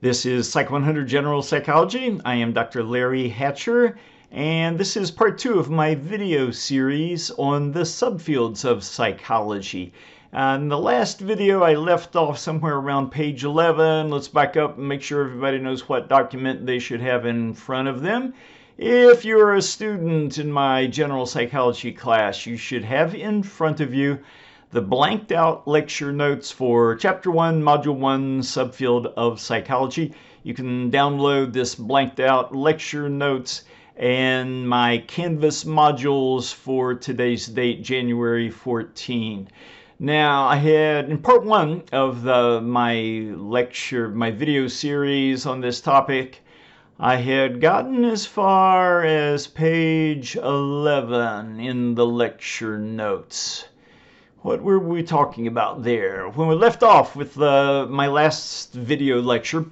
This is Psych 100 General Psychology. I am Dr. Larry Hatcher, and this is part 2 of my video series on the subfields of psychology. In the last video, I left off somewhere around page 11. Let's back up and make sure everybody knows what document they should have in front of them. If you're a student in my general psychology class, you should have in front of you the blanked out lecture notes for Chapter 1, Module 1, Subfield of Psychology. You can download this blanked out lecture notes and my Canvas modules for today's date, January 14. Now, I had, in part 1 of my video series on this topic, I had gotten as far as page 11 in the lecture notes. What were we talking about there? When we left off with my last video lecture,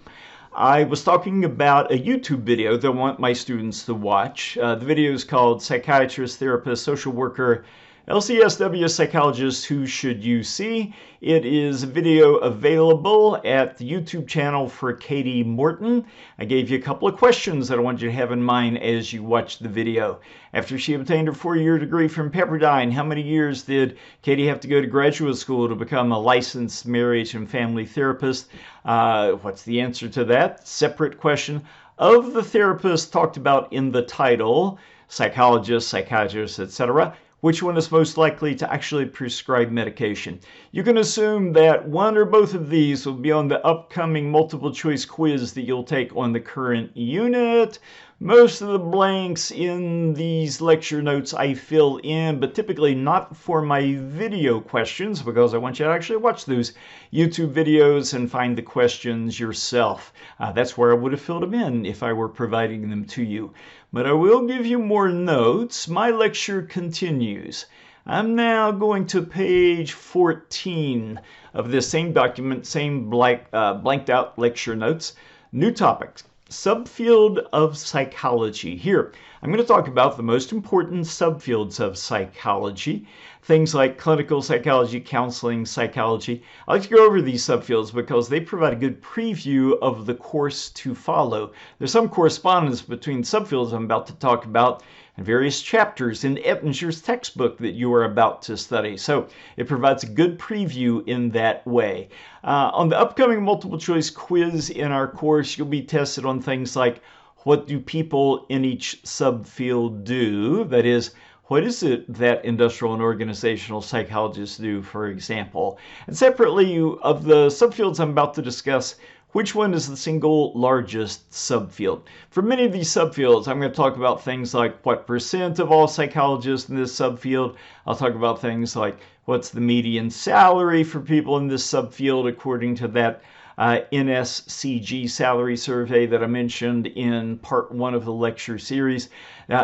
I was talking about a YouTube video that I want my students to watch. The video is called Psychiatrist, Therapist, Social Worker, LCSW Psychologist, Who Should You See? It is a video available at the YouTube channel for Katie Morton. I gave you a couple of questions that I want you to have in mind as you watch the video. After she obtained her 4-year degree from Pepperdine, how many years did Katie have to go to graduate school to become a licensed marriage and family therapist? What's the answer to that? Separate question. Of the therapists talked about in the title, psychologists, psychiatrists, etc., which one is most likely to actually prescribe medication? You can assume that one or both of these will be on the upcoming multiple choice quiz that you'll take on the current unit. Most of the blanks in these lecture notes I fill in, but typically not for my video questions because I want you to actually watch those YouTube videos and find the questions yourself. That's where I would have filled them in if I were providing them to you. But I will give you more notes. My lecture continues. I'm now going to page 14 of this same document, same blanked out lecture notes. New topics. Subfield of psychology. Here, I'm going to talk about the most important subfields of psychology, things like clinical psychology, counseling psychology. I like to go over these subfields because they provide a good preview of the course to follow. There's some correspondence between subfields I'm about to talk about and various chapters in Epinger's textbook that you are about to study. So it provides a good preview in that way. On the upcoming multiple choice quiz in our course, you'll be tested on things like what do people in each subfield do? That is, what is it that industrial and organizational psychologists do, for example? And separately, of the subfields I'm about to discuss, which one is the single largest subfield? For many of these subfields, I'm going to talk about things like what percent of all psychologists in this subfield. I'll talk about things like what's the median salary for people in this subfield according to that NSCG salary survey that I mentioned in part 1 of the lecture series.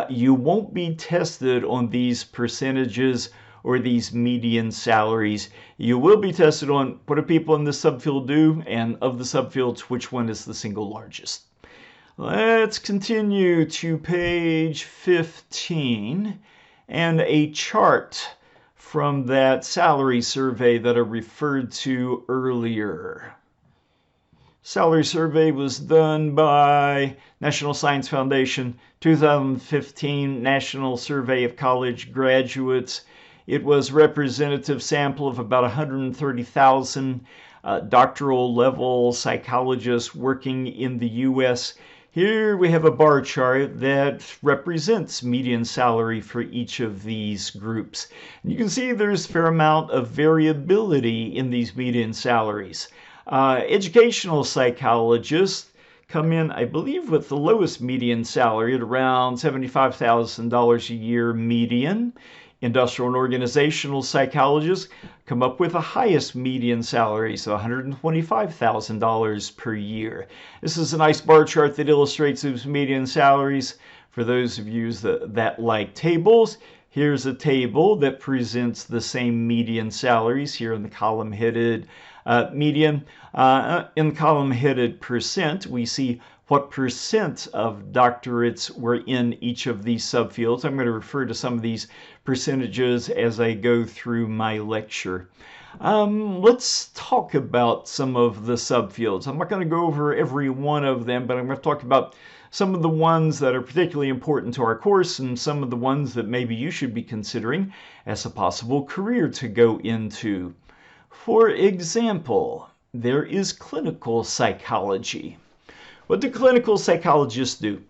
You won't be tested on these percentages or these median salaries. You will be tested on what do people in this subfield do, and of the subfields, which one is the single largest. Let's continue to page 15 and a chart from that salary survey that I referred to earlier. Salary survey was done by National Science Foundation, 2015 National Survey of College Graduates. It was a representative sample of about 130,000 doctoral level psychologists working in the U.S. Here we have a bar chart that represents median salary for each of these groups. And you can see there's a fair amount of variability in these median salaries. Educational psychologists come in, I believe, with the lowest median salary at around $75,000 a year median. Industrial and organizational psychologists come up with the highest median salary, so $125,000 per year. This is a nice bar chart that illustrates those median salaries. For those of you that like tables, here's a table that presents the same median salaries here in the column-headed median. In the column-headed percent, we see what percent of doctorates were in each of these subfields. I'm going to refer to some of these percentages as I go through my lecture. Let's talk about some of the subfields. I'm not going to go over every one of them, but I'm going to talk about some of the ones that are particularly important to our course and some of the ones that maybe you should be considering as a possible career to go into. For example, there is clinical psychology. What do clinical psychologists do?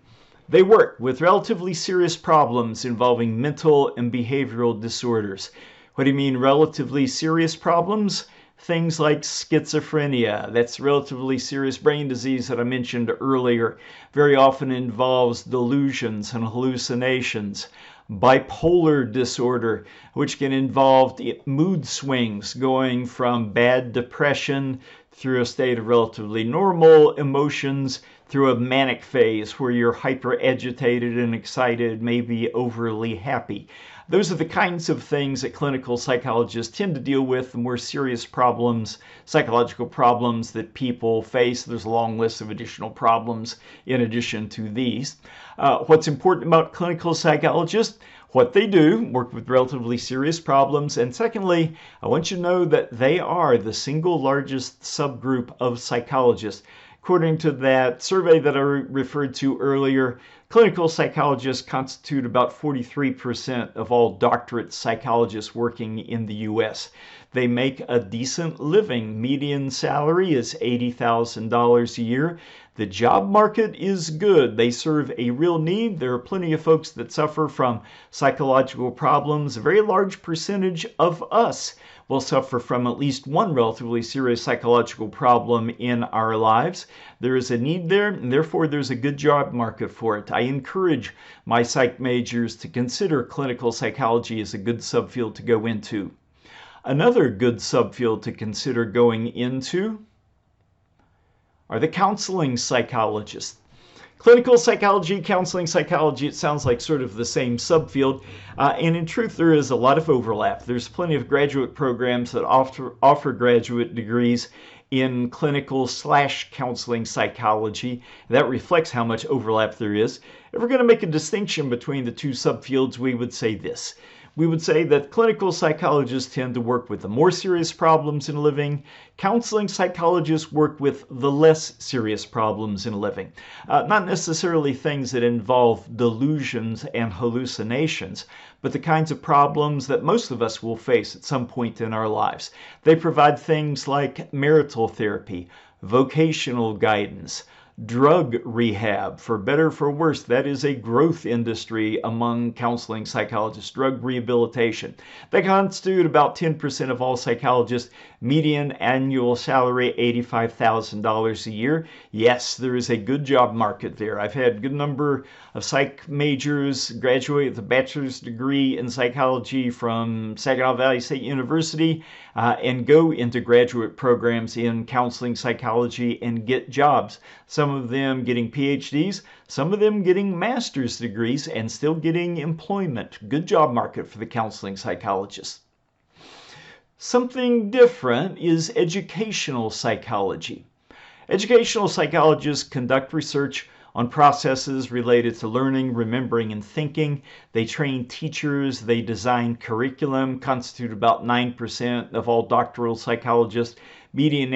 They work with relatively serious problems involving mental and behavioral disorders. What do you mean relatively serious problems? Things like schizophrenia, that's relatively serious brain disease that I mentioned earlier, very often involves delusions and hallucinations. Bipolar disorder, which can involve mood swings going from bad depression through a state of relatively normal emotions through a manic phase where you're hyper agitated and excited, maybe overly happy. Those are the kinds of things that clinical psychologists tend to deal with, the more serious problems, psychological problems that people face. There's a long list of additional problems in addition to these. What's important about clinical psychologists? What they do, work with relatively serious problems. And secondly, I want you to know that they are the single largest subgroup of psychologists. According to that survey that I referred to earlier, clinical psychologists constitute about 43% of all doctorate psychologists working in the U.S. They make a decent living. Median salary is $80,000 a year. The job market is good. They serve a real need. There are plenty of folks that suffer from psychological problems. A very large percentage of us will suffer from at least one relatively serious psychological problem in our lives. There is a need there, and therefore there's a good job market for it. I encourage my psych majors to consider clinical psychology as a good subfield to go into. Another good subfield to consider going into are the counseling psychologists. Clinical psychology, counseling psychology, it sounds like sort of the same subfield, and in truth there is a lot of overlap. There's plenty of graduate programs that offer graduate degrees in clinical/counseling psychology. That reflects how much overlap there is. If we're going to make a distinction between the two subfields, we would say this. We would say that clinical psychologists tend to work with the more serious problems in living. Counseling psychologists work with the less serious problems in living. Not necessarily things that involve delusions and hallucinations, but the kinds of problems that most of us will face at some point in our lives. They provide things like marital therapy, vocational guidance, drug rehab. For better or for worse, that is a growth industry among counseling psychologists, drug rehabilitation. They constitute about 10% of all psychologists. Median annual salary, $85,000 a year. Yes, there is a good job market there. I've had a good number of psych majors graduate with a bachelor's degree in psychology from Saginaw Valley State University and go into graduate programs in counseling psychology and get jobs. Some of them getting PhDs, some of them getting master's degrees and still getting employment. Good job market for the counseling psychologists. Something different is educational psychology. Educational psychologists conduct research on processes related to learning, remembering, and thinking. They train teachers, they design curriculum, constitute about 9% of all doctoral psychologists. Median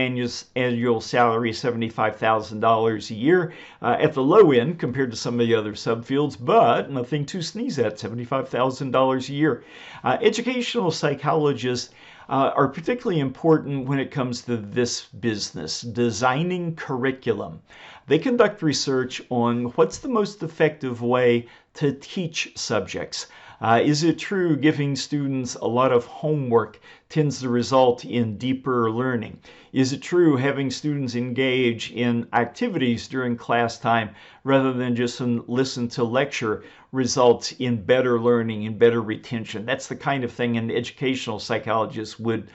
annual salary $75,000 a year at the low end compared to some of the other subfields, but nothing to sneeze at, $75,000 a year. Educational psychologists are particularly important when it comes to this business, designing curriculum. They conduct research on what's the most effective way to teach subjects. Is it true giving students a lot of homework tends to result in deeper learning? Is it true having students engage in activities during class time rather than just listen to lecture results in better learning and better retention? That's the kind of thing an educational psychologist would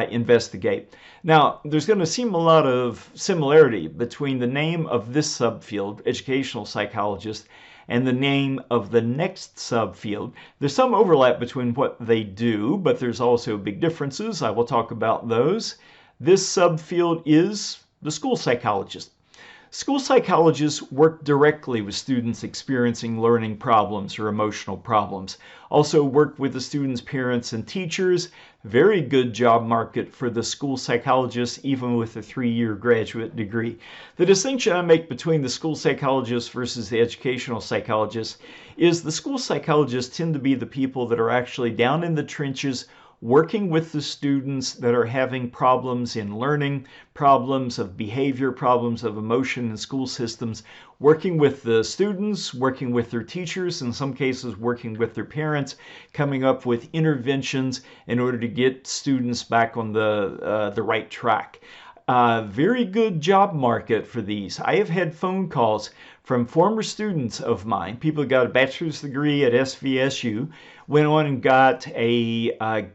investigate. Now, there's going to seem a lot of similarity between the name of this subfield, educational psychologist, and the name of the next subfield. There's some overlap between what they do, but there's also big differences. I will talk about those. This subfield is the school psychologist. School psychologists work directly with students experiencing learning problems or emotional problems. Also work with the students' parents and teachers. Very good job market for the school psychologist, even with a 3-year graduate degree. The distinction I make between the school psychologist versus the educational psychologist is the school psychologists tend to be the people that are actually down in the trenches working with the students that are having problems in learning, problems of behavior, problems of emotion in school systems, working with the students, working with their teachers, in some cases working with their parents, coming up with interventions in order to get students back on the right track. Very good job market for these. I have had phone calls from former students of mine, people who got a bachelor's degree at SVSU, went on and got a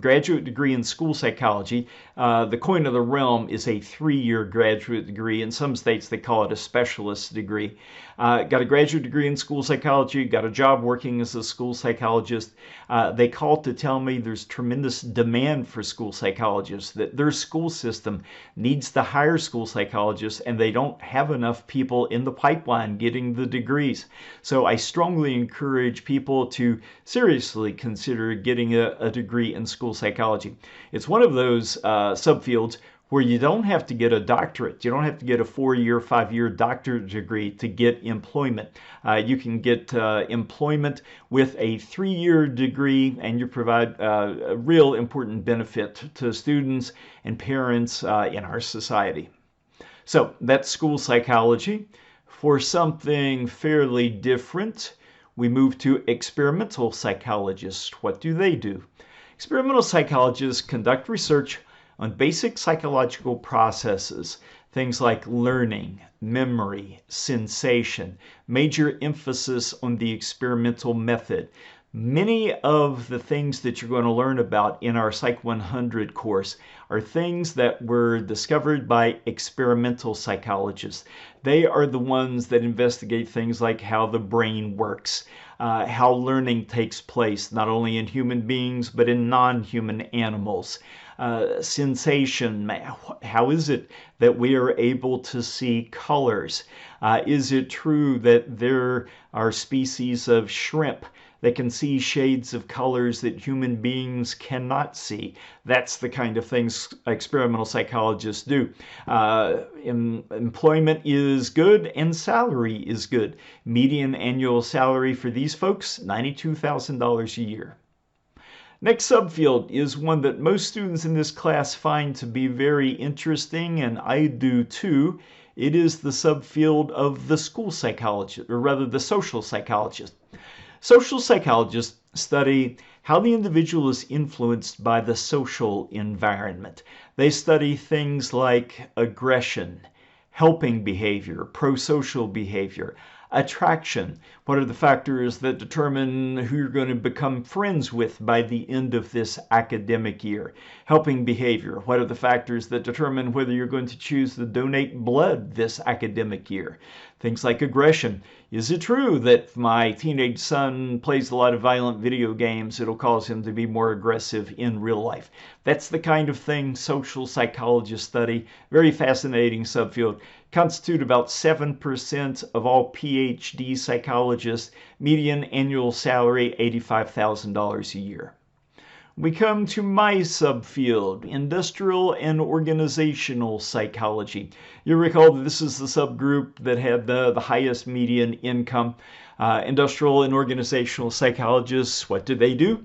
graduate degree in school psychology. The coin of the realm is a 3-year graduate degree. In some states, they call it a specialist degree. Got a graduate degree in school psychology, got a job working as a school psychologist. They called to tell me there's tremendous demand for school psychologists, that their school system needs to hire school psychologists, and they don't have enough people in the pipeline getting the degrees. So I strongly encourage people to seriously consider getting a degree in school psychology. It's one of those subfields where you don't have to get a doctorate. You don't have to get a 4-year, 5-year doctorate degree to get employment. You can get employment with a 3-year degree, and you provide a real important benefit to students and parents in our society. So that's school psychology. For something fairly different, we move to experimental psychologists. What do they do? Experimental psychologists conduct research on basic psychological processes, things like learning, memory, sensation, major emphasis on the experimental method. Many of the things that you're going to learn about in our Psych 100 course are things that were discovered by experimental psychologists. They are the ones that investigate things like how the brain works, how learning takes place, not only in human beings, but in non-human animals. Sensation, how is it that we are able to see colors? Is it true that there are species of shrimp that can see shades of colors that human beings cannot see? That's the kind of things experimental psychologists do. Employment is good and salary is good. Median annual salary for these folks, $92,000 a year. Next subfield is one that most students in this class find to be very interesting, and I do too. It is the subfield of the school psychologist, or rather the social psychologist. Social psychologists study how the individual is influenced by the social environment. They study things like aggression, helping behavior, pro-social behavior, attraction. What are the factors that determine who you're going to become friends with by the end of this academic year? Helping behavior. What are the factors that determine whether you're going to choose to donate blood this academic year? Things like aggression. Is it true that if my teenage son plays a lot of violent video games, it'll cause him to be more aggressive in real life? That's the kind of thing social psychologists study. Very fascinating subfield. Constitute about 7% of all PhD psychologists. Median annual salary, $85,000 a year. We come to my subfield, industrial and organizational psychology. You recall that this is the subgroup that had the highest median income. Industrial and organizational psychologists, what do?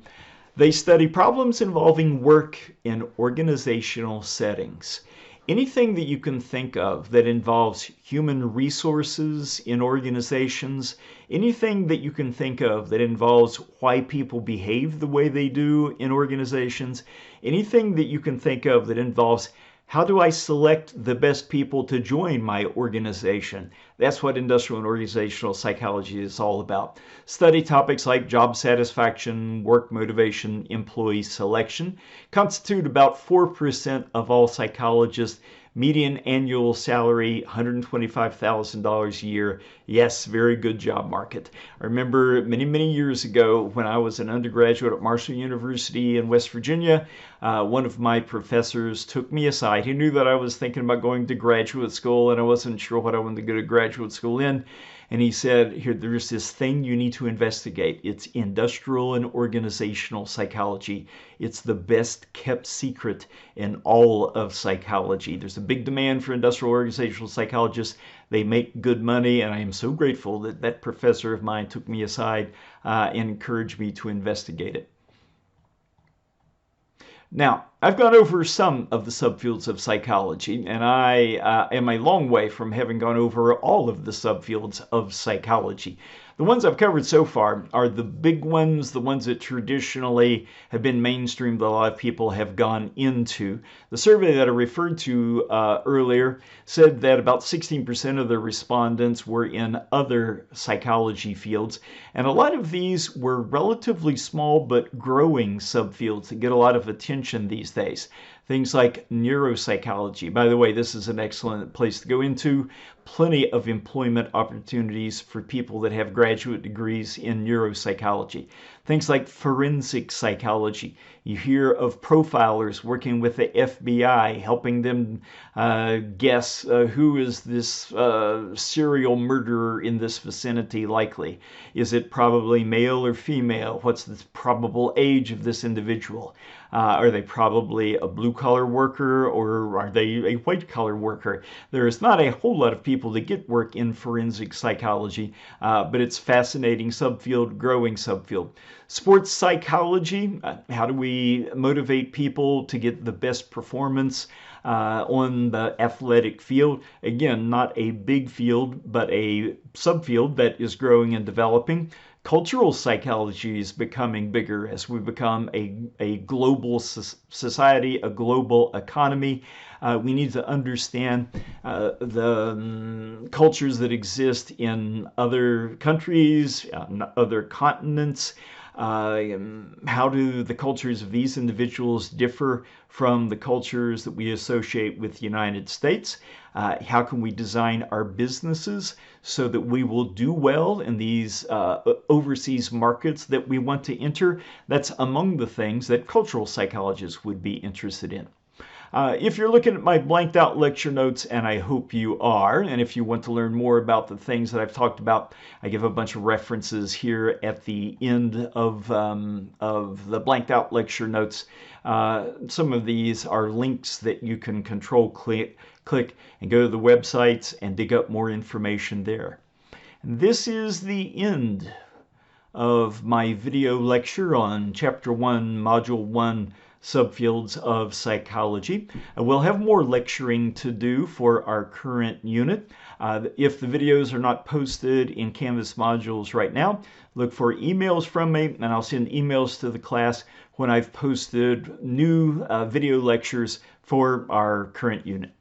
They study problems involving work in organizational settings. Anything that you can think of that involves human resources in organizations, anything that you can think of that involves why people behave the way they do in organizations, anything that you can think of that involves how do I select the best people to join my organization? That's what industrial and organizational psychology is all about. Study topics like job satisfaction, work motivation, employee selection. Constitute about 4% of all psychologists. Median annual salary, $125,000 a year. Yes, very good job market. I remember many, many years ago when I was an undergraduate at Marshall University in West Virginia, one of my professors took me aside. He knew that I was thinking about going to graduate school and I wasn't sure what I wanted to go to graduate school in. And he said, here, there's this thing you need to investigate. It's industrial and organizational psychology. It's the best kept secret in all of psychology. There's a big demand for industrial organizational psychologists. They make good money, and I am so grateful that that professor of mine took me aside and encouraged me to investigate it. Now, I've gone over some of the subfields of psychology, and I am a long way from having gone over all of the subfields of psychology. The ones I've covered so far are the big ones, the ones that traditionally have been mainstream that a lot of people have gone into. The survey that I referred to earlier said that about 16% of the respondents were in other psychology fields, and a lot of these were relatively small but growing subfields that get a lot of attention these days. Things like neuropsychology. By the way, this is an excellent place to go into. Plenty of employment opportunities for people that have graduate degrees in neuropsychology. Things like forensic psychology. You hear of profilers working with the FBI, helping them guess who is this serial murderer in this vicinity likely. Is it probably male or female? What's the probable age of this individual? Are they probably a blue-collar worker or are they a white-collar worker? There's not a whole lot of people that get work in forensic psychology, but it's fascinating subfield, growing subfield. Sports psychology, how do we motivate people to get the best performance on the athletic field? Again, not a big field, but a subfield that is growing and developing. Cultural psychology is becoming bigger as we become a global society, a global economy. We need to understand the cultures that exist in other countries, other continents. How do the cultures of these individuals differ from the cultures that we associate with the United States? How can we design our businesses so that we will do well in these overseas markets that we want to enter? That's among the things that cultural psychologists would be interested in. If you're looking at my blanked out lecture notes, and I hope you are, and if you want to learn more about the things that I've talked about, I give a bunch of references here at the end of the blanked out lecture notes. Some of these are links that you can control click and go to the websites and dig up more information there. And this is the end of my video lecture on Chapter 1, Module 1, Subfields of Psychology. We'll have more lecturing to do for our current unit. If the videos are not posted in Canvas modules right now, look for emails from me, and I'll send emails to the class when I've posted new video lectures for our current unit.